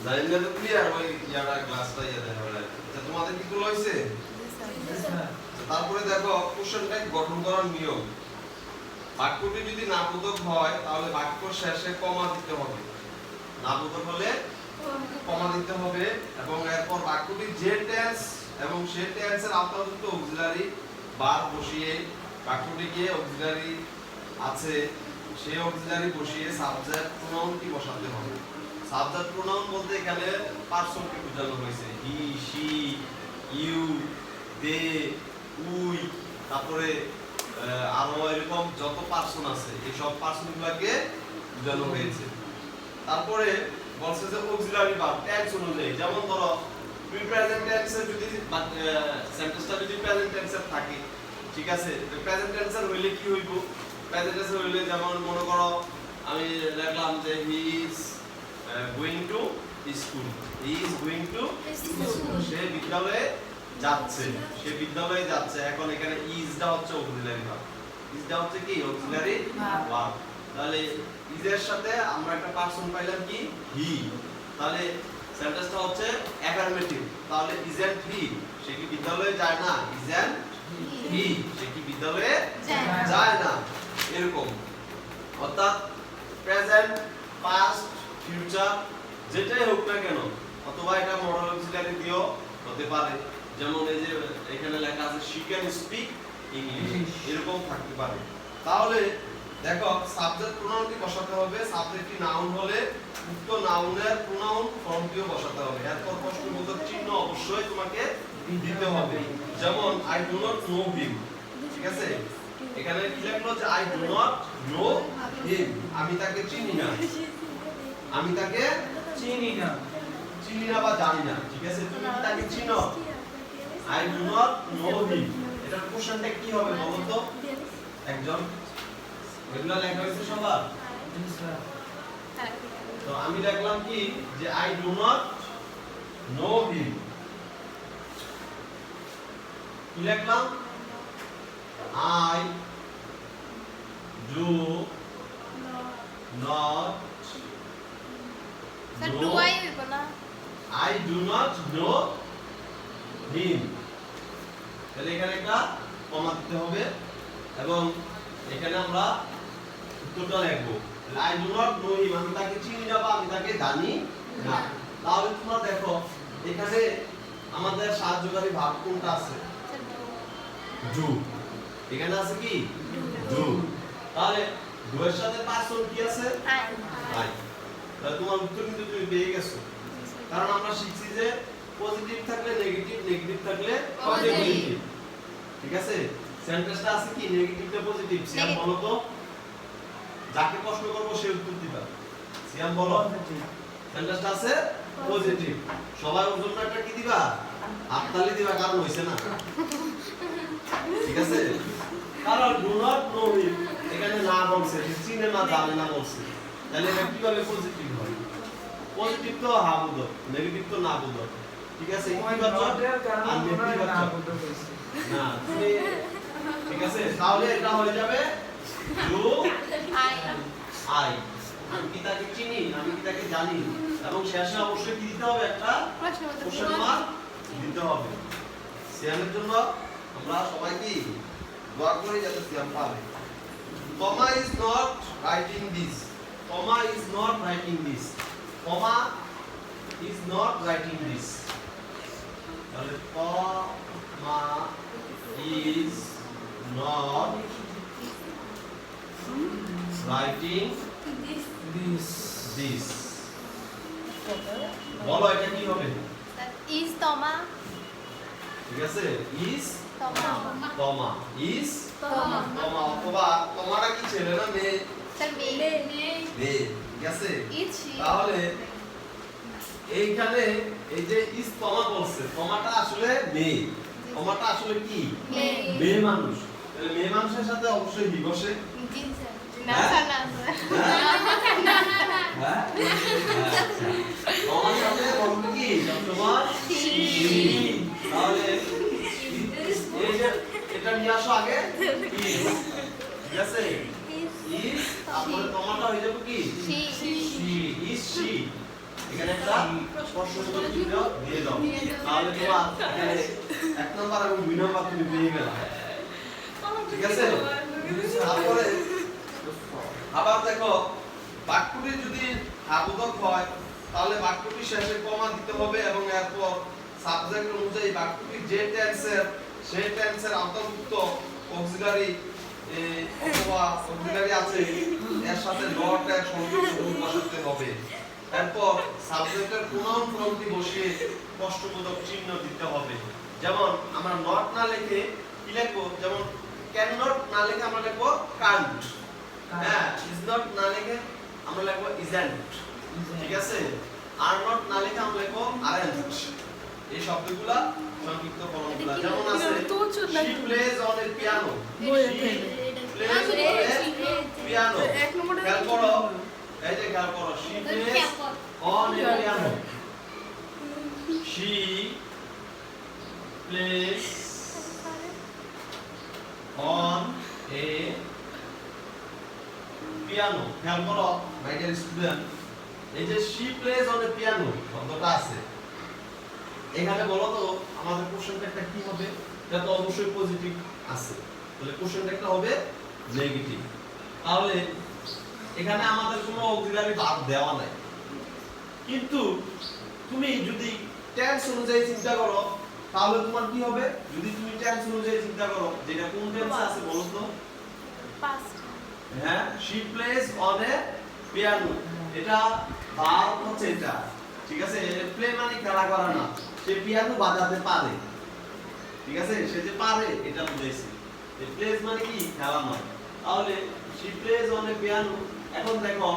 জানেন না ক্লিয়ার ওই ইয়াটা গ্লাসটা ইয়া দেখা যায় আচ্ছা তোমাদের কি গুলো হইছে তারপরে দেখো কোশ্চেনটা গঠন করার নিয়ম বাক্যটি যদি নাবোধক হয় তাহলে বাক্য শেষে কমা দিতে হবে নাবোধক হলে কমা দিতে হবে এবং এরপর বাক্যটি যে টেন্স এবং সেই টেন্সের আওতাভুক্ত অক্সিলারি বার বসিয়ে বাক্যটিকে অক্সিলারি আছে সেই অক্সিলারি বসিয়ে সাবজেক্ট প্রোনাউনটি বসাতে হবে সাবজেক্ট প্রোনাউন বলতে এখানে পার্সনকে বোঝানো হয়েছে he she you they we তারপরে আরো এরকম যত পার্সন আছে এই সব পার্সনগুলোকে বোঝানো হয়েছে তারপরে বলছে যে অক্সিলারি ভার্ব টেন্স অনুযায়ী যেমন ধরো প্রেজেন্ট টেন্সে যদি সেন্টেন্সটা যদি প্রেজেন্ট টেন্সে থাকে ঠিক আছে প্রেজেন্ট টেন্সের হইলে কি হইব প্রেজেন্ট টেন্সে হইলে যেমন মনে করো আমি লিখলাম যে he is going to school he is going to school সে বিদ্যালয়ে যাচ্ছে সে বিদ্যালয়ে যাচ্ছে এখন এখানে ইজটা হচ্ছে অক্সিলারি ভার্ব ইজটা হচ্ছে কি অক্সিলারি ভার্ব তাহলে ইজের সাথে আমরা একটা পার্সন পাইলাম কি হি তাহলে সেন্টেন্সটা হচ্ছে অ্যাফার্মেটিভ তাহলে ইজেন্ট হি সে কি বিদ্যালয়ে যায় না ইজেন্ট হি সে কি বিদ্যালয়ে যায় না এরকম অর্থাৎ প্রেজেন্ট পাস্ট ফিউচার যেটাই হোক না কেন অথবা এটা মডেল অক্সিলারি দিও হতে পারে যেমন এই যে এখানে লেখা আছে she can speak ইংলিশ এরকম থাকতে পারে তাহলে দেখো সাবজেক্ট প্রোনাউনটি বসাতে হবে সাবজেক্টটি নাউন হলে উক্ত নাউনের প্রোনাউন ফর্মটিও বসাতে হবে এরপর প্রশ্নবোধক চিহ্ন অবশ্যই তোমাকে দিতে হবে যেমন I do not know him ঠিক আছে এখানে কি লেখলো যে I do not know him আমি তাকে চিনি না আমি তাকে চিনি না বা জানি না ঠিক আছে তুমি কি তাকে চিনো I do not know him এটার কোশ্চেনটা কি হবে বলো তো একজন এগুলা লেখা হয়েছে সবার তো আমি লিখলাম কি যে I do not know him কি লিখলাম I do not sir do I হইব না I do not know him তাহলে এখানে একটা কমা দিতে হবে এবং এখানে আমরা উত্তরটা লিখবো I do not know him আমি তাকে চিনি না বা আমি তাকে জানি না তাহলে তোমরা দেখো এখানে আমাদের সাহায্যকারী ভার্ব কোনটা আছে ডু এখানে আছে কি ডু তাহলে ডু এর সাথে পার্সন কি আছে আই আই তাহলে তোমার উত্তর কিন্তু তুমি পেয়ে গেছো কারণ আমরা শিখছি যে পজিটিভ থাকলে নেগেটিভ নেগেটিভ থাকলে পজিটিভ ঠিক আছে সেন্টেন্সটা আছে কি নেগেটিভ না পজিটিভ সিয়াম বলো তো যাকে প্রশ্ন করব সে উত্তর দিবা সিয়াম বলো সেন্টেন্সটা আছে পজিটিভ সবাই ওর জন্য একটা কি দিবা হাততালি দিবা কারণ হইছে না ঠিক আছে কারণ ডু নট নো হিম এখানে না বলছে চিনে না জানে না বলছে তাহলে এটা কিভাবে পজিটিভ হয় পজিটিভ তো হা বুঝো নেগেটিভ তো না বুঝো ঠিক আছে ইতিবাচক আর নেতিবাচক না তুমি ঠিক আছে তাহলে এটা হয়ে যাবে ডু আই আই আমি কি তাকে চিনি আমি কি তাকে জানি এবং শেষে অবশ্যই কি দিতে হবে একটা কোশ্চেন মার্ক দিতে হবে সিয়ামের জন্য আমরা সবাই কি দোয়া করি যাতে সিয়াম পাবে Toma is not writing this Toma is not writing this Toma is not writing this তাহলে Toma is not writing this বলো এটা কি হবে ইজ তমা ঠিক আছে is তমা Toma is তমা Toma অথবা তোমারা কি ছেলে না মেয়ে স্যার মে মেয়ে ঠিক আছে ইজ তাহলে এইখানে এই যে is Toma বলছে Tomaটা আসলে মেয়ে Tomaটা আসলে কি মেয়ে মানুষ তাহলে মেয়ে মানুষের সাথে অবশ্যই হি বসে জি স্যার না স্যার না হ্যাঁ তোমার সাথে বলবো কি সবসময় তাহলে এই যে এটা নিয়ে আসো আগে is ঠিক আছে is তারপরে তোমারটা হয়ে যাবে কি She. she is she এখানে একটা প্রশ্নবোধক চিহ্ন দিয়ে দাও তাহলে তোমার এখানে 1 নাম্বার এবং 2 নাম্বার তুমি পেয়ে গেলা ঠিক আছে তারপরে আবার দেখো বাক্যটি যদি হাবোধক হয় তাহলে বাক্যটি শেষে কমা দিতে হবে এবং এরপর সাবজেক্ট অনুযায়ী বাক্যটি যে টেন্সের সেই টেন্সের অন্তর্ভুক্ত অক্সিলারি অথবা অক্সিলারি আছে এর সাথে ডট এর সংযুক্ত রূপ বসাতে হবে এরপর সাবজেক্টের প্রোনাউন ফর্মটি বসিয়ে প্রশ্নবোধক চিহ্ন দিতে হবে যেমন আমরা নট না লিখে কি লিখবো যেমন ক্যান নট না লিখে আমরা লিখবো কান্ট হ্যাঁ ইজ নট না লিখে আমরা লিখবো ইজন্ট ঠিক আছে আর নট না লিখে আমরা লিখবো আরন্ট এই শব্দগুলা সংযুক্ত ফর্মগুলা যেমন আছে she plays on a piano she plays on a piano খেয়াল করো এই যে খেয়াল করো she plays on a piano she plays on a piano খেয়াল করো মাই ডিয়ার স্টুডেন্ট এই যে she plays on a piano শব্দটা আছে এখানে বলো তো আমাদের কোশ্চেন ট্যাগটা কি হবে এটা তো অবশ্যই পজিটিভ আছে তাহলে কোশ্চেন ট্যাগটা হবে নেগেটিভ তাহলে এখানে আমাদের কোনো অক্সিলারি ভার্ব দেওয়া নাই কিন্তু তুমি যদি টেন্স অনুযায়ী চিন্তা করো তাহলে তোমার কি হবে যদি তুমি টেন্স অনুযায়ী চিন্তা করো যেটা কোন টেন্সে আছে বলো তো Past. হ্যাঁ she plays on a piano এটা ভার্ব হচ্ছে এটা ঠিক আছে প্লে মানে খেলা করা না সে পিয়ানো বাজাতে পারে ঠিক আছে সে যে পারে এটা বুঝাইছে এই প্লেজ মানে কি খেলা নয় তাহলে she plays on a piano এখন দেখো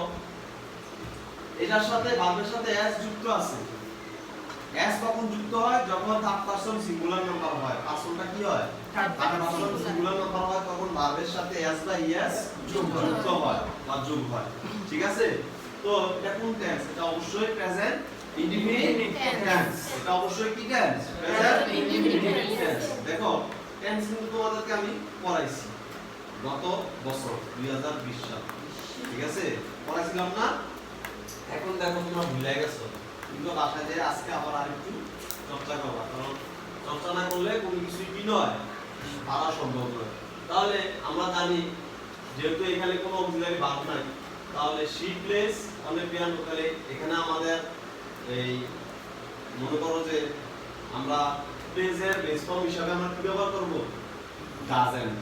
এটার সাথে ভার্বের সাথে s যুক্ত আছে s কখন যুক্ত হয় যখন থার্ড পারসন সিঙ্গুলার নাম্বার হয় পারসনটা কি হয় থার্ড পারসন সিঙ্গুলার নাম্বার হয় তখন ভার্বের সাথে s বা es যুক্ত হয় বা যোগ হয় ঠিক আছে তো এটা কোন টেন্স এটা অবশ্যই প্রেজেন্ট ইনডিফিনিট টেন্স এটা অবশ্যই কি টেন্স প্রেজেন্ট ইনডিফিনিট টেন্স দেখো টেন্স কিন্তু তোমাদেরকে আমি পড়াইছি গত বছর 2020 সাল ঠিক আছে পড়াইছিলাম না এখন দেখো তোমরা ভুলে গেছো কিন্তু বাসায় যে আজকে আবার আরেকটু চর্চা করবা কারণ চর্চা না করলে কোনো কিছুই কি নয় পারা সম্ভব নয় তাহলে আমরা জানি যেহেতু এখানে কোনো অক্সিলারি ভার্ব নাই তাহলে she plays on a piano তাহলে এখানে আমাদের এই মনে করো যে আমরা প্লেজ এর বেস ফর্ম হিসাবে আমরা কি ব্যবহার করব ডাজন্ট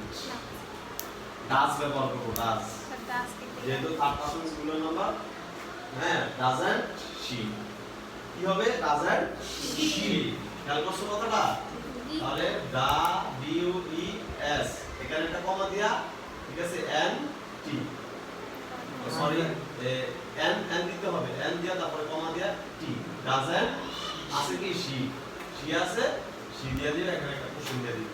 ডাজ ব্যবহার করব ডাজ যেহেতু থার্ড পারসন সিঙ্গুলার নাম্বার হ্যাঁ ডাজন্ট শি কি হবে ডাজন্ট শি খেয়াল করছো কথাটা তাহলে দা ডিউ ই এস এখানে একটা কমা দিয়া ঠিক আছে এন টি সরি এন দিতে হবে এন দিয়া তারপরে কমা দিয়া টি ডাজন্ট আছে কি শি শি আছে শি দিয়া দিয়ে এখানে একটা কোশ্চেন দিয়ে দিই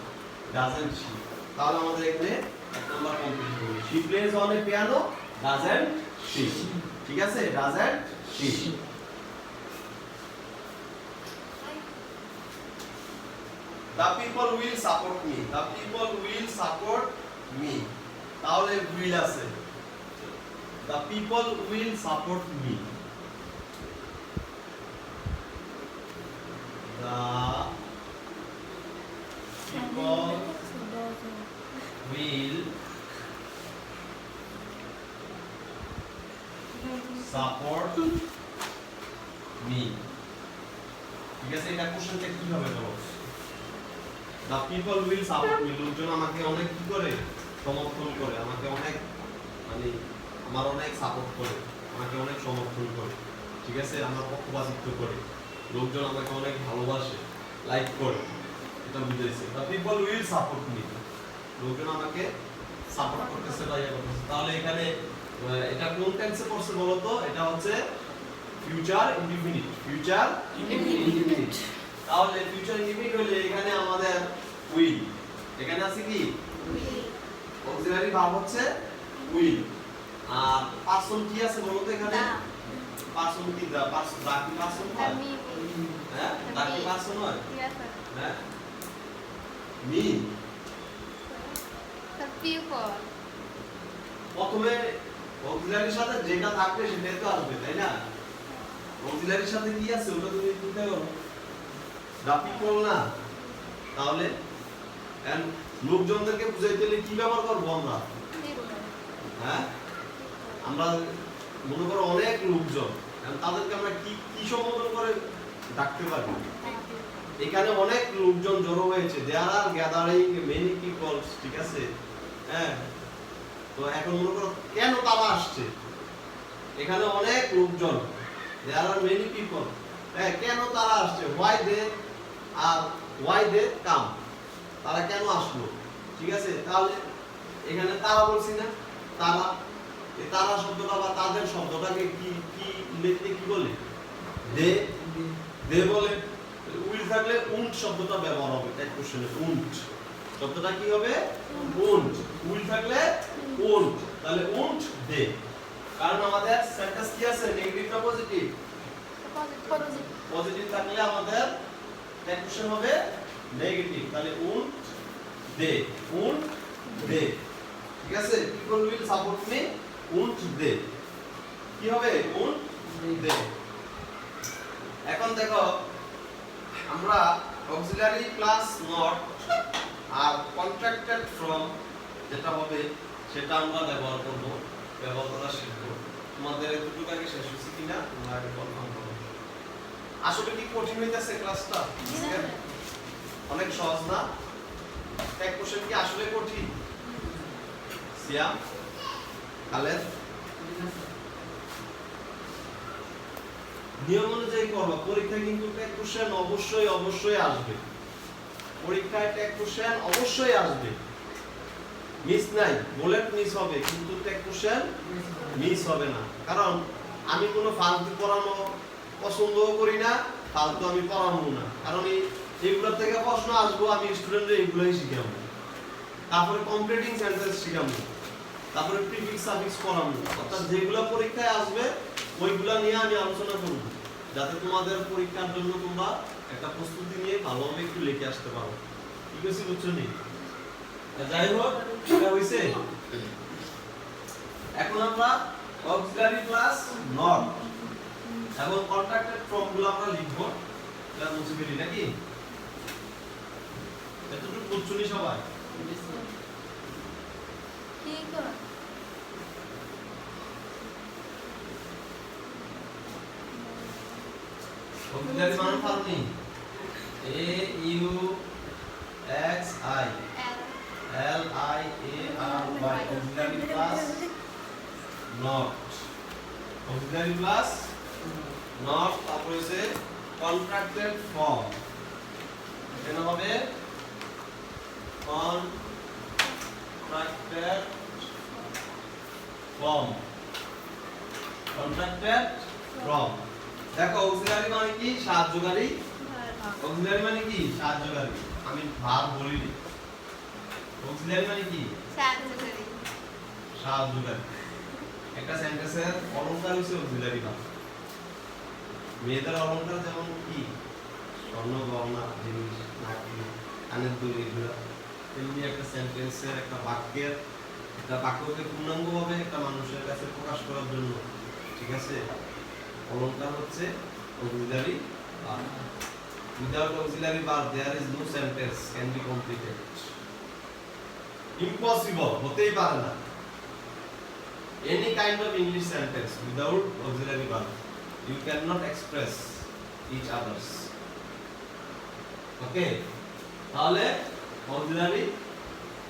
ডাজন্ট শি তাহলে আমাদের এখানে এক নাম্বার কমপ্লিট হলো she plays on a piano doesn't she ঠিক আছে doesn't she The people will support me. The people will support me. তাহলে will আছে The people will support me. The people will support me. ঠিক আছে এটা কোশ্চেনটা কি হবে বলো The people will support me. লোকজন আমাকে অনেক কি করে সমর্থন করে আমাকে অনেক মানে আমার অনেক সাপোর্ট করে আমাকে অনেক সমর্থন করে ঠিক আছে আমার পক্ষপাতিত্ব করে লোকজন আমাকে অনেক ভালোবাসে লাইক করে এটা বুঝাইছে The people will support me. লোকজন আমাকে সাপোর্ট করতেছে বা ইয়া করতেছে তাহলে এখানে এটা কোন টেন্সে পড়ছে বলো তো এটা হচ্ছে ফিউচার ইনডিফিনিট ফিউচার ইনডিফিনিট তাহলে ফিউচার ইনডিফিনিট হলে এখানে আমাদের উইল এখানে আছে কি অক্সিলারি ভার্ব হচ্ছে উইল আর পারসন কি আছে বলো তো এখানে পারসন কি দা পারসন দা কি পারসন হয় হ্যাঁ দা কি পারসন হয় হ্যাঁ মি The people. প্রথমে অক্সিলারির সাথে যেটা থাকবে সেটাই তো আসবে, তাই না? অক্সিলারির সাথে কি আছে ওটা তুমি তুলতে পারো, রাপি করল না? তাহলে এন্ড লোকজনদেরকে বুঝাইতে হলে কি ব্যবহার করব আমরা? হ্যাঁ, আমরা মনে করো অনেক লোকজন, তাদেরকে আমরা কি কি সম্বোধন করে ডাকতে পারি? এখানে অনেক লোকজন জড়ো হয়েছে, দেয়ার আর গ্যাদারিং মেনি পিপলস, ঠিক আছে? হ্যাঁ, তো এখন মনে করো কেন তারা আসছে? এখানে অনেক লোকজন, দেয়ার আর মেনি পিপল, হ্যাঁ, কেন তারা আসছে? why they come, তারা কেন আসলো? ঠিক আছে, তাহলে এখানে তারা বলছি না, তারা, এই তারা শব্দটা বা তাদের শব্দটাকে কি কি ইংরেজিতে কি বলে? দে বলে। উইল থাকলে উন্ট শব্দটা ব্যবহার হবে এক কোশ্চেনে, উন্ট শব্দটা কি হবে? উন্ট। উইল থাকলে উন্ট, তাহলে উন্ট দে। কারণ আমাদের সেন্টেন্স কি আছে, নেগেটিভ না পজিটিভ? পজিটিভ থাকলে আমাদের এক কোশ্চেন হবে নেগেটিভ, তাহলে উন্ট দে, উন্ট দে, ঠিক আছে? People will support me, won't they, কি হবে? Won't they. এখন দেখো আমরা অক্সিলারি প্লাস নট আর কন্ট্রাক্টেড ফ্রম যেটা হবে সেটা আমরা ব্যবহার করব, ব্যবহার করা শিখব। তোমাদের দুটো আগে শেষ হয়েছে কিনা তোমরা আগে কনফার্ম করো। আসলে কি কঠিন হইতাছে ক্লাসটা? অনেক সহজ না? এক কোশ্চেন কি আসলে কঠিন? সিয়াম, খালেদ, নিয়ম অনুযায়ী করবা। পরীক্ষায় কিন্তু ট্যাগ কোশ্চেন অবশ্যই অবশ্যই আসবে, পরীক্ষায় ট্যাগ কোশ্চেন অবশ্যই আসবে, মিস নাই। বুলেট মিস হবে কিন্তু ট্যাগ কোশ্চেন মিস হবে না। কারণ আমি কোনো ফালতু পড়ানো পছন্দও করি না, ফালতু আমি পড়াবো না। কারণ এইগুলোর থেকে প্রশ্ন আসবো, আমি স্টুডেন্টদের এগুলোই শিখাবো, তারপরে কমপ্লিটিং সেন্টেন্স শিখাবো, তারপরে প্রিফিক্স সাফিক্স পড়াবো। অর্থাৎ যেগুলো পরীক্ষায় আসবে ওইগুলো নিয়ে আমি আলোচনা করব, যাতে তোমাদের পরীক্ষার জন্য তোমরা একটা প্রস্তুতি নিয়ে ভালোভাবে একটু লিখে আসতে পারো। ঠিক আছে, বুঝছো নি? যাই হোক, এটা হইছে। এখন আমরা অক্সিলারি প্লাস নট এবং কন্ট্রাক্টেড ফ্রম গুলো আমরা লিখবো, এটা মুছে ফেলি নাকি? এতটুকু বুঝছো নি সবাই? ঠিক আছে। অক্সিলারি মানে পারনি, A U X I L I A R Y, auxiliary plus not, auxiliary plus not, তারপর হইছে কন্ট্রাক্টেড ফর্ম। এখানে হবে কন্ট্রাক্টেড ফর্ম, কন্ট্রাক্টেড ফর্ম। দেখো অক্সিলারি মানে কি? সাহায্যকারী। অক্সিলারি মানে কি? সাহায্যকারী। আমি ভাব বলিনি। অক্সিলারি মানে কি? সাহায্যকারী। সাহায্যকারী। একটা সেন্টেন্সের অলংকার হচ্ছে অক্সিলারি ভাব। মেয়েদের অলংকার যেমন কি? স্বর্ণ গহনা জিনিস, নাকি কানের দুল, এগুলো। তেমনি একটা সেন্টেন্সের, একটা বাক্যের, একটা বাক্যকে পূর্ণাঙ্গভাবে একটা মানুষের কাছে প্রকাশ করার জন্য, ঠিক আছে, অলংকার হচ্ছে auxiliary verb. Without auxiliary verb there is no sentence can be completed. Impossible, হতেই পারে না। Any kind of English sentence without auxiliary verb you cannot express each others. Okay, তাহলে auxiliary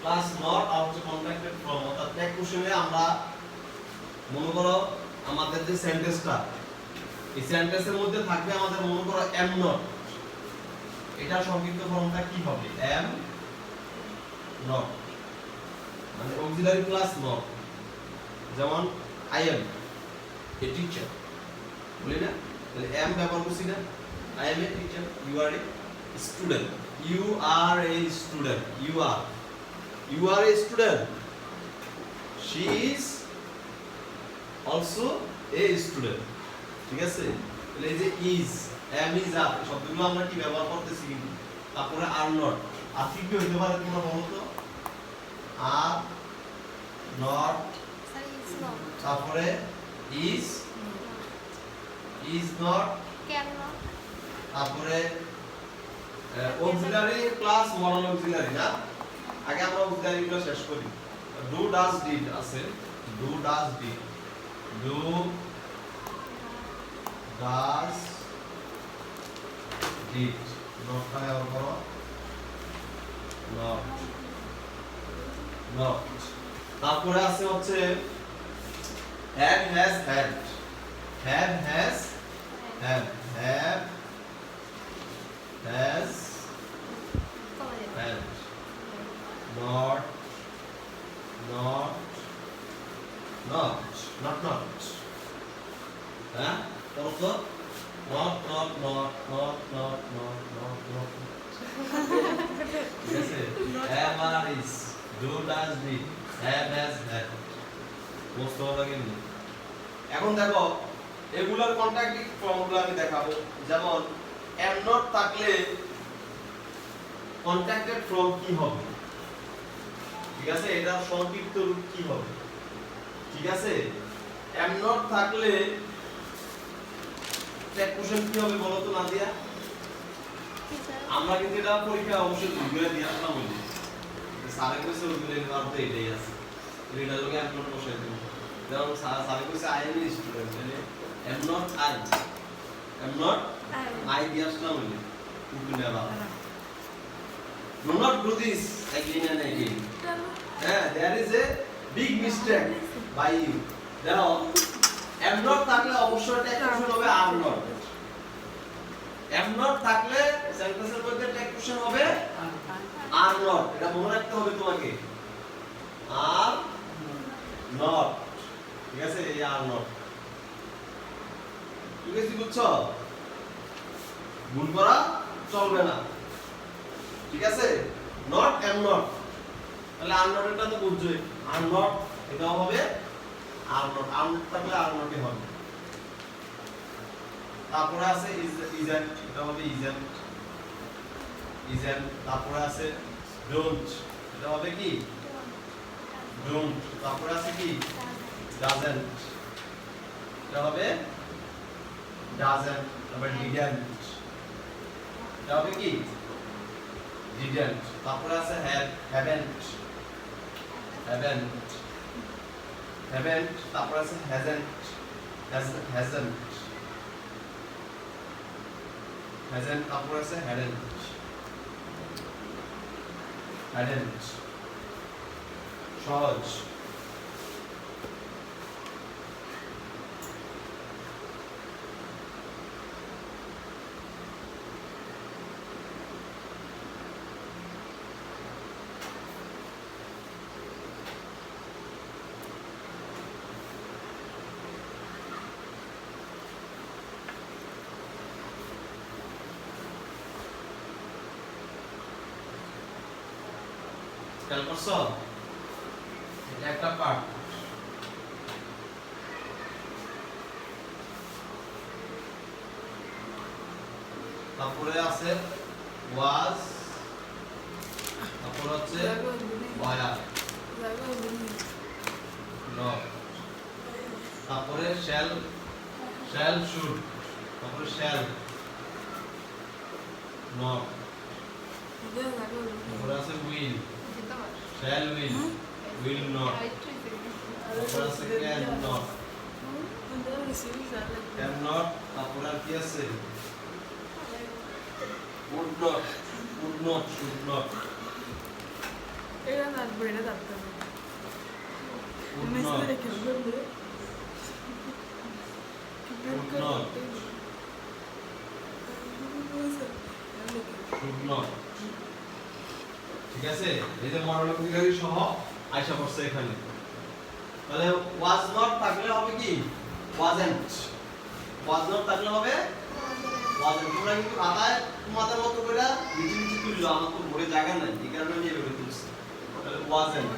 plus not আর হচ্ছে contacted from, অর্থাৎ tag কোশ্চেনে আমরা মনে করো আমাদের যে সেন্টেন্সটা, এই সেন্টেন্সের মধ্যে থাকবে আমাদের মনে করো am not, এটা সংক্ষিপ্ত ফর্মটা কি হবে? am not, মানে auxiliary plus not। যেমন I am a teacher, বলি না? তাহলে am ব্যবহার করছি না? I am a teacher, you are a student, you are a student, you are a student, she is also a student, ঠিক আছে? তাহলে এই যে is, am is are শব্দগুলো আমরা কি ব্যবহার করতেছি কিন্তু। তারপরে are not, আর কি কি হইতে পারে তোমরা বলো তো? are not Snow. তারপরে is not, Cannot. তারপরে অক্সিলারি প্লাস মডাল অক্সিলারি না, আগে আমরা অক্সিলারি গুলো শেষ করি। ডু ডাজ ডিড আছে, do does did, do does did, নটটা ব্যবহার করো, নট নট। তারপরে আছে হচ্ছে have has had, have has had, have has had, not not not not not হ্যাঁ বলো তো not not not not not not not not ঠিক আছে have are is do does did have has had বুঝতে হবে কিন্তু এখন দেখো এগুলার কন্ট্রাক্টিভ ফর্মগুলো আমি দেখাবো। যেমন am not থাকলে কন্ট্রাক্টেড ফ্রম কি হবে, ঠিক আছে, এটা সংক্ষিপ্ত রূপ কি হবে, ঠিক আছে। am not থাকলে ট্যাগ কোশ্চেন কি হবে বলো তো নাদিয়া? আমরা কিন্তু এটা পরীক্ষা অবশ্যই দুইগুলো দিয়ে আসলাম বলি স্যারে কইছে ওইগুলো এর অর্থ এটাই আছে, এটা লোকে am not বসাই দেব। যেমন স্যারে কইছে I am a student, মানে am not I দিয়ে আসলাম বলি উঠে নেবা। Do not do this again and again. There is a big mistake by you. দেখো am not থাকলে অবশ্যই ট্যাগ কোশ্চেন হবে are not. am not থাকলে সেন্টেন্সের মধ্যে ট্যাগ কোশ্চেন হবে are not, এটা মনে রাখতে হবে তোমাকে, are not, ঠিক আছে, এই are not, ঠিক আছে, বুঝছো? ভুল করা চলবে না, ঠিক আছে। not am not, তাহলে are not এটা তো বুঝছোই, are not এটা হবে are not, are not থাকলে are not ই হবে। তারপরে আছে isn't, এটা হবে isn't। তারপরে আছে don't, এটা হবে কি don't। তারপরে আছে কি doesn't, এটা হবে doesn't। তারপরে didn't, এটা হবে কি didn't। তারপরে আছে haven't, তারপরে আছে hasn't, তারপরে আছে hadn't। সহজ। খেয়াল করছো? এটা একটা পার্ট। তারপরে আছে was, তারপরে হচ্ছে were, not, তারপরে shall should, তারপরে shall not, তারপরে আছে will, shall will not, তারপরে আছে can not, তারপরে আর কি আছে would not, should not, এটা না ব্রেনে থাকতে হবে would মেসেজ not, রেখে বললে would not, should not, ঠিক আছে। এই যে মডেল অক্সিলারি সহ আইসা পড়ছে এখানে। তাহলে was not থাকলে হবে কি wasn't, was not থাকলে হবে wasn't। তোমরা কিন্তু খাতায় তোমাদের মতো করে নিচে নিচে তুললো, আমার তো ভরে জায়গা নাই, এই কারণে আমি এভাবে তুলছি। তাহলে wasn't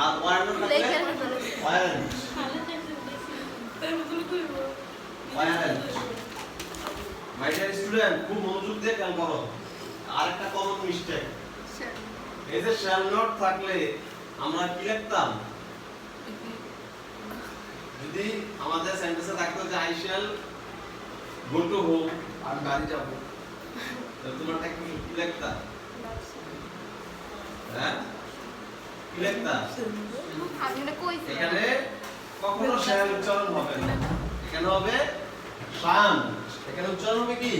আর were not থাকলে weren't, মাই ডিয়ার স্টুডেন্ট, খুব মনোযোগ দিয়ে খেয়াল করো। আরেকটা কমন মিস্টেক, এই যে shall not থাকলে আমরা কি লিখতাম যদি আমাদের সেন্টেন্সে থাকতো যে I shall go to home আমি বাড়ি যাব তো তোমরা কি লিখতা হ্যাঁ কি লিখতা আমি এটা কইছি এখানে কখনো শ্যাল উচ্চারণ হবে না এখানে হবে শান্ত এখানে উচ্চারণ হবে কি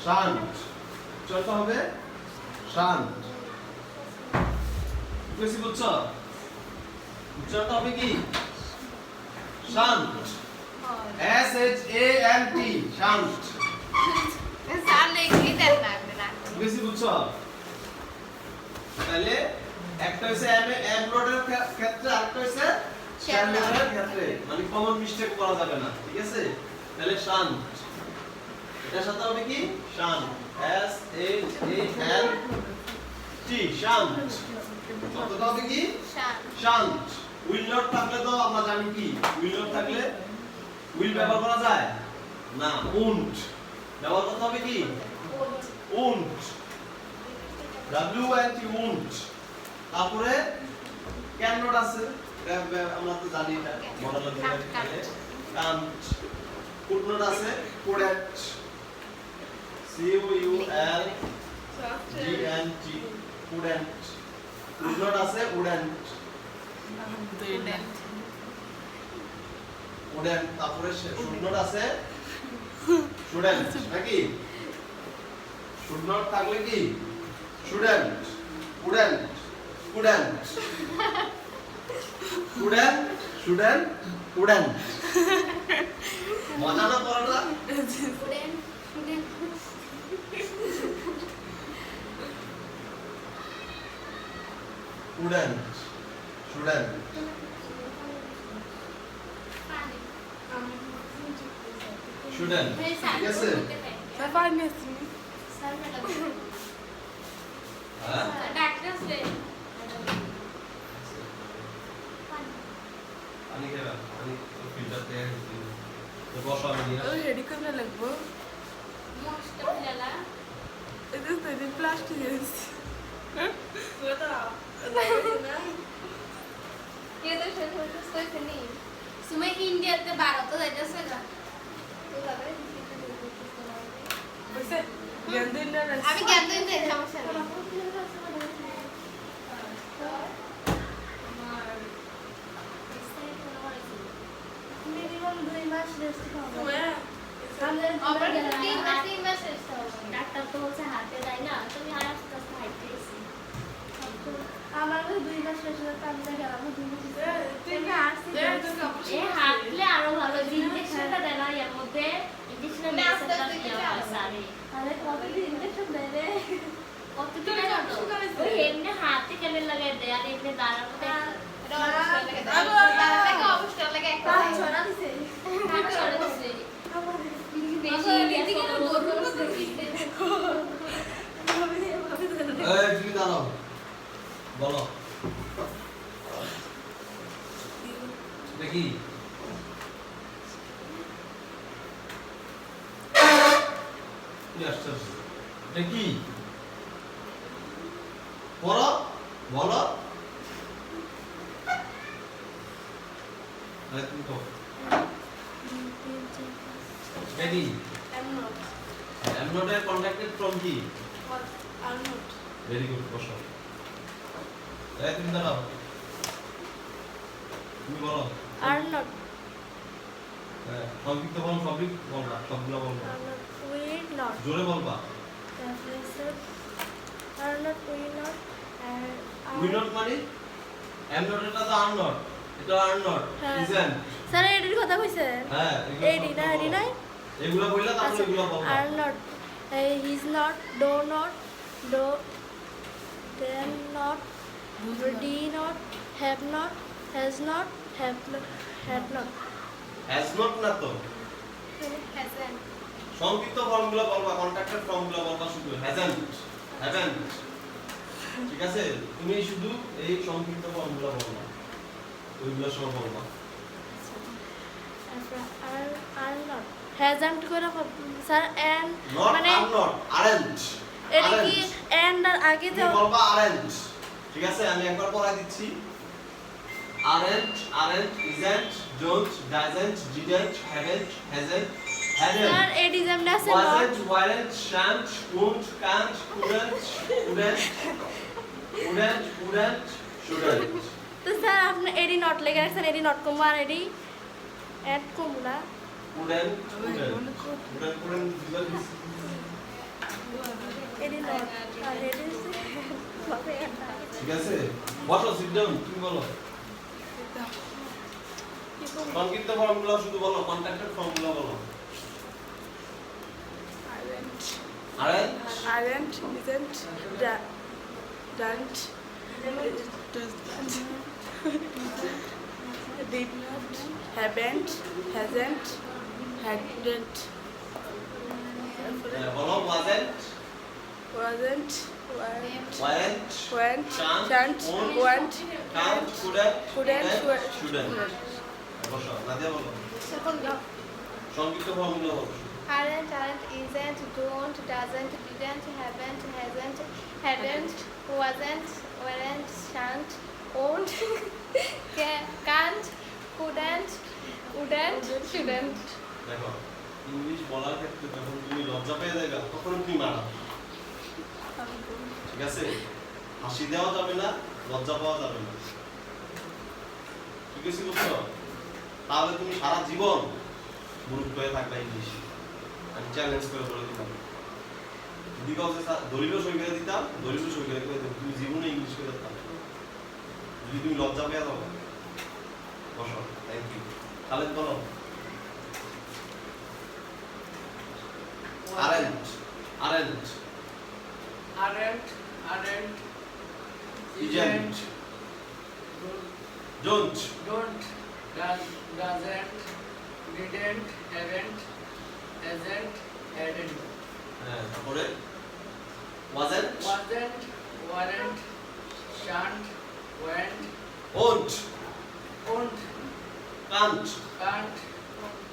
শান্ত উচ্চারণ হবে শান্ত বুঝছি বুঝছো উচ্চারণ হবে কি Shanto S H A N T Shanto sir লিখে দেন না আপনারা বুঝছি বুঝছো তাহলে একটা হইছে এম রোডের ক্ষেত্রে আরেকটা হইছে শ্যাল রোডের ক্ষেত্রে মানে কমন মিস্টেক করা যাবে না ঠিক আছে তাহলে শান্ত এটার সাথে হবে কি Shanto S H A N T শান্ত কতটা হবে কি শান শান্ত উইল নট থাকলে তো আমরা জানি কি উইল নট থাকলে উইল ব্যবহার করা যায় না উন্ট ব্যবহার করতে হবে কি won't W N T won't তারপরে ক্যান নট আছে এটা আমরা তো জানি এটা মডেল লিখে কান্ট কুড নট আছে couldn't C U L D N T couldn't could not আছে উডন্ট উডেন্ট তারপরে শুড নট আছে স্টুডেন্ট নাকি শুড নট থাকলে কি student wouldn't wouldn't student student wouldn't মজা না পড়াটা student student wouldn't student student ঠিক আছে স্যার পানি আছে স্যার ম্যাডাম হ্যাঁ ডাক্তার স্যার পানি খেবা পানি ফিল্টার থেকে তো বসো আমি নিয়ে ওই রেডি করে লাগবো মোস্ট ফেলা এটা তো প্লাস্টিক আছে ये तो शेर हो तो कोई नहीं सुमे इंडिया ते 12 तो जायचं ना तो लगा ওইসে গেন্দিন না আমি জ্ঞান দিন দেই সমস্যা নেই মিনিমাম 2 মাস রেস্ট করতে হবে অপারেশন 3 মাস রেস্ট হবে ডাক্তার তো বলছে হাতে দেয় না তুমি আর আস্তে আস্তে হাঁটতে এসি আমার 2 মাস রেস্ট করতে আমি গেলাম 2 মাস এ হাঁটলে আরো ভালো ইনজেকশনটা দেয় না এর মধ্যে ইনজেকশনের মেডিসিনটা দেওয়া হয় স্যারে আরে কতদিন ইনজেকশন দেয় রে কত কি জানো তো ওই এমনি হাতে কেমন লাগে দেয় আর এমনি দাঁড়াতে অবস্থা লাগে একটা ছড়া দিছে কাটা করে দিছে এই তুমি দাঁড়াও বলো দেখি দেখি বলো বলো তুমি তো দেখি I'm not contacted from কি ভেরি গুড বসো তুমি দাঁড়াও তুমি বলো আর নট সংক্ষিপ্ত বল সবই বলবা সবগুলো বলবা উইল নট জোরে বলবা আর not will not we not মানে এম নট এটা তো আর নট এটা আর নট হ্যাঁ। ইজেন স্যার এডির কথা কইছে হ্যাঁ এডি না এডি নাই এগুলা বললা তারপর এগুলা বলবা আর not he is not do not do then not did not have not has not have had not has not না তো হ্যাজেন সংক্ষিপ্ত ফর্মগুলো বলবা কন্ট্রাক্টেড ফর্মগুলো বলবা শুধু হ্যাজেন্ট হ্যাভেন্ট ঠিক আছে তুমি শুধু এই সংক্ষিপ্ত ফর্মগুলো বলবা ওইগুলো সব বলবা আর নট হ্যাজন্ট করে স্যার এন্ড নট মানে আর নট আরেন্ট এটা কি এন্ড আর আগে তুমি তো বলবা আরেন্ট ঠিক আছে, আমি একবার পড়াই দিচ্ছি। aren't, isn't, don't, doesn't, didn't, haven't, hasn't, hadn't, Sir, it is and does not. wasn't, weren't, shan't, won't, can't, couldn't, wouldn't, shouldn't. तो सर आपने एडी नॉट लेके रखा सर एडी नॉट को मार एडी ऐड को मुला Couldn't. एडी नॉट और AD से बापे ঠিক আছে, বসো, sit down, তুমি বলো। সংক্ষিপ্ত ফর্মুলা শুধু বলো, কন্ট্রাক্টেড ফর্মুলা বলো। aren't, isn't, don't, did not, haven't, hasn't, hadn't, বলো wasn't, weren't, shan't, can't, won't, couldn't, shouldn't. বসো, নাদিয়া বলো। second block. সংক্ষিপ্ত ফর্মুলা বলো। Aren't, isn't, don't, doesn't, didn't, haven't, hasn't, hadn't, wasn't, weren't, shan't, won't, can't, couldn't, wouldn't, shouldn't. দেখো, English বলার ক্ষেত্রে যখন তুমি লজ্জা পেয়ে যাবে তখন তুমি মারা, ঠিক আছে? হাসি দেওয়া যাবে না, লজ্জা পাওয়া যাবে না, ঠিক আছে? বুঝছো? তাহলে তুমি সারা জীবন মূর্খ হয়ে থাকবে ইংলিশ। আমি চ্যালেঞ্জ করে বলে দিলাম, যদি কাউকে দলিলও সই করে দিতাম, দলিলও সই করে দিতাম, তুমি জীবনে ইংলিশ করে দিতাম যদি তুমি লজ্জা পেয়ে যাবে। বসো, থ্যাংক ইউ। তাহলে বলো aren't, isn't, don't, doesn't, didn't, haven't, hasn't, hadn't, হ্যাঁ, তারপরে wasn't, weren't, shan't, won't, won't, can't,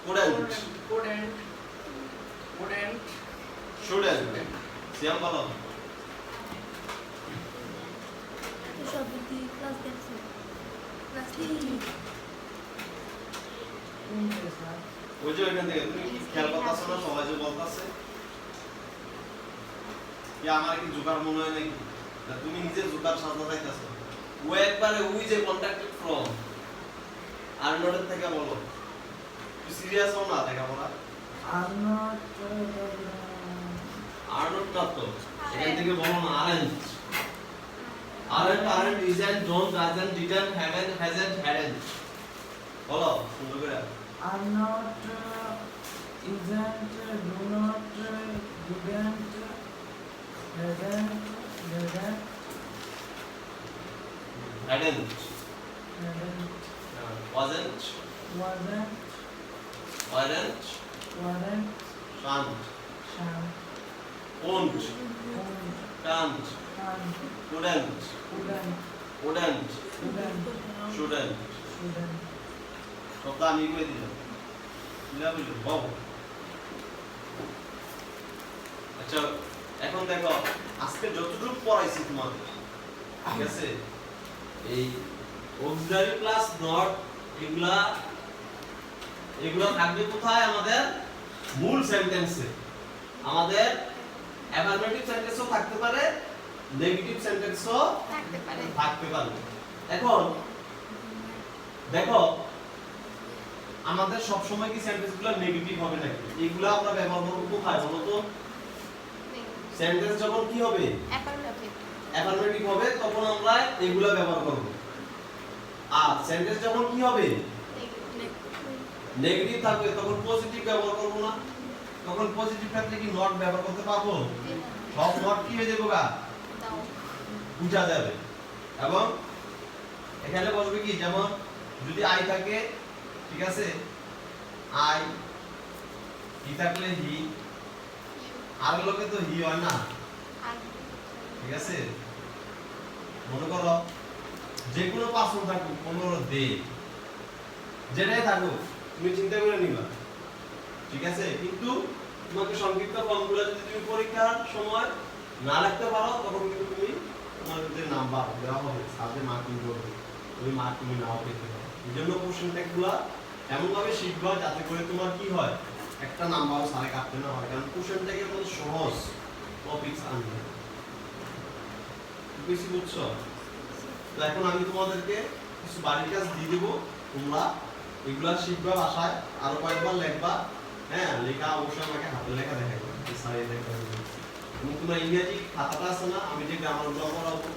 couldn't, wouldn't, shouldn't. সিয়াম বলো। সব দি ক্লাস দেখছো ক্লাস ওই যে ওইখান থেকে তুমি কি খেয়াল করতেছো না, সবাই যে বলতাছে কি আমার কি জোকার মনে হয় নাকি? না, তুমি নিজে জোকার সাজা চাইতেছো। ও একবারে ওই যে কন্ট্রাক্টেড ফ্রম আর নোটের থেকে বলো, তুই সিরিয়াস হও না লেখাপড়া। আর নোট না তো, এখান থেকে বলো না aren't, isn't, don't, doesn't, didn't, haven't, hasn't, hadn't। বলো সুন্দর করে। are not, isn't, do not, didn't, hasn't, hadn't, wasn't, wasn't, weren't, shan't, won't, can't, couldn't, wouldn't, shouldn't। সবটা আমি কই দিলাম, বুঝলা বুঝলো বাবু। আচ্ছা, এখন দেখো আজকে যতটুকু পড়াইছি তোমাদের, ঠিক আছে, এই অক্সিলারি প্লাস নট এগুলা থাকবে কোথায়? আমাদের মূল সেন্টেন্সে। আমাদের অ্যাফার্মেটিভ সেন্টেন্সও থাকতে পারে, নেগেটিভ সেন্টেন্সও থাকতে পারে। এখন দেখো আমাদের সব সময় কি সেন্টেন্সগুলো নেগেটিভ হবে নাকি? এগুলো আমরা ব্যবহার করব কোথায় বলো তো? সেন্টেন্স যখন কি হবে অ্যাফার্মেটিভ হবে তখন আমরা এগুলো ব্যবহার করব। আর সেন্টেন্স যখন কি হবে নেগেটিভ থাকবে তখন পজিটিভ ব্যবহার করব না। তখন পজিটিভ ক্ষেত্রে কি নট ব্যবহার করতে পারবো? সব নট কি হয়ে যাবে গা? বুঝা যাবে। এবং এখানে বলবে কি, যেমন যদি আই থাকে, ঠিক আছে, আই, হি থাকলে হি, আর লোকে তো হি হয় না, ঠিক আছে। মনে করো যে কোনো পার্সন থাকুক, মনে করো দে, যেটাই থাকুক তুমি চিন্তা করে নিবা, ঠিক আছে। কিন্তু তোমাকে সংক্ষিপ্ত ফর্মগুলো যদি তুমি পরীক্ষার সময় না লিখতে পারো তখন কিন্তু তুমি তোমার যে নাম্বার দেওয়া হবে সাথে মার্কিং করবে, ওই মার্ক তুমি নাও পেতে পারো। এই জন্য কোশ্চেন ট্যাগগুলো এমনভাবে শিখবা যাতে করে তোমার কি হয়, একটা নাম্বারও সারে কাটতে না হয়, কারণ কোশ্চেন ট্যাগের মতো সহজ টপিকস আনবে। বেশি বুঝছো? তো এখন আমি তোমাদেরকে কিছু বাড়ির কাজ দিয়ে দেবো, তোমরা এগুলা শিখবা, বাসায় আরো কয়েকবার লিখবা। হ্যাঁ, লেখা অবশ্যই আমাকে হাতে লেখা দেখাবে, স্যার দেখা এবং তোমার ইংরেজি খাতাটা আছে না, আমি যে গ্রামারগুলো পড়াবো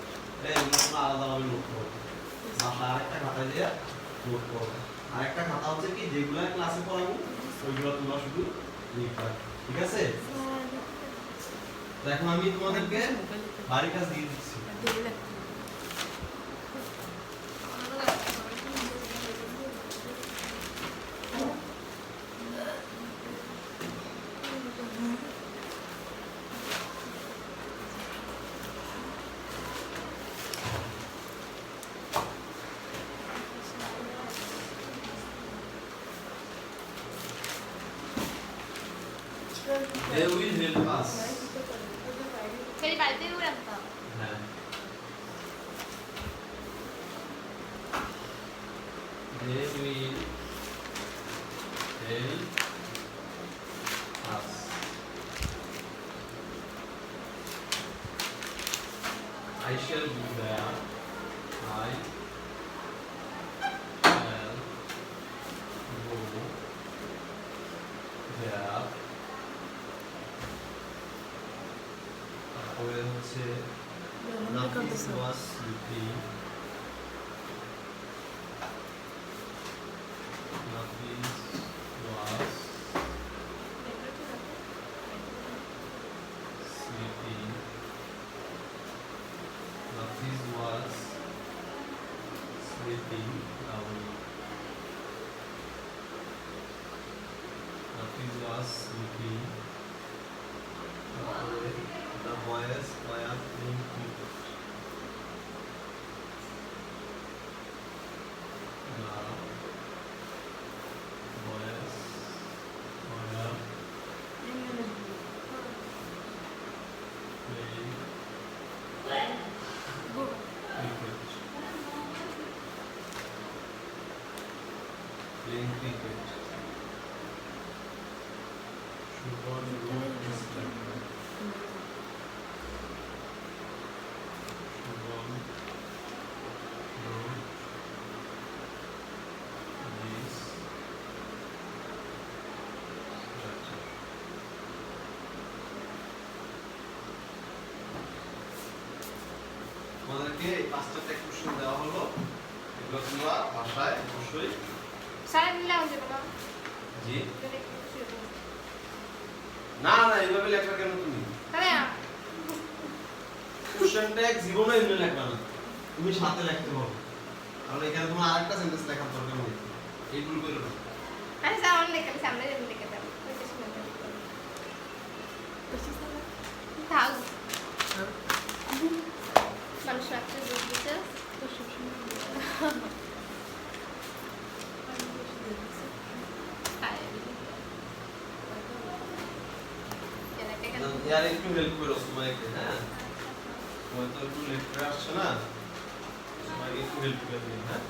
এগুলো তোমরা আলাদাভাবে নোট করো, বাসায় আরেকটা খাতায় দিয়ে নোট করো। আরেকটা খাতা হচ্ছে কি যেগুলো ক্লাসে পড়াবো ওইগুলো তোমরা শুধু লিখবা, ঠিক আছে? তো এখন আমি তোমাদেরকে বাড়ির কাজ দিয়ে দিচ্ছি। They will help us. সেই বাড়িতে রাখতাম। হ্যাঁ। They will help us. I shall be there. I shall go there. তারপরে হচ্ছে Nafis was sleeping. Nafis was sleeping. Nafis was sleeping. Nafis was sleeping. The boys were playing cricket. The boys were playing cricket. Playing cricket. Shubham wrote this letter. Shubham wrote this letter. আমাদেরকে এই পাঁচটা take question দেওয়া হলো, এগুলো তোমরা ভাষায় অবশ্যই সারা মিলা হয়ে যাবে না? জি না না এইভাবে লেখা কেন তুমি? হ্যাঁ কোশ্চেন ট্যাগ জীবনে এমনি লেখবা না, তুমি সাথে লিখতে হবে, কারণ এখানে তোমার আরেকটা সেন্টেন্স লেখার দরকার নেই, এইগুলো করে নাও। আরে সামনে লিখে সামনে লিখে দাও। থাক মানুষ রাখতে বুঝতে তো সবসময় यार একটু হেল্প করো সময়কে, হ্যাঁ সময় তো একটু লেট করে আসছে না, সময়কে একটু হেল্প করে দিন, হ্যাঁ।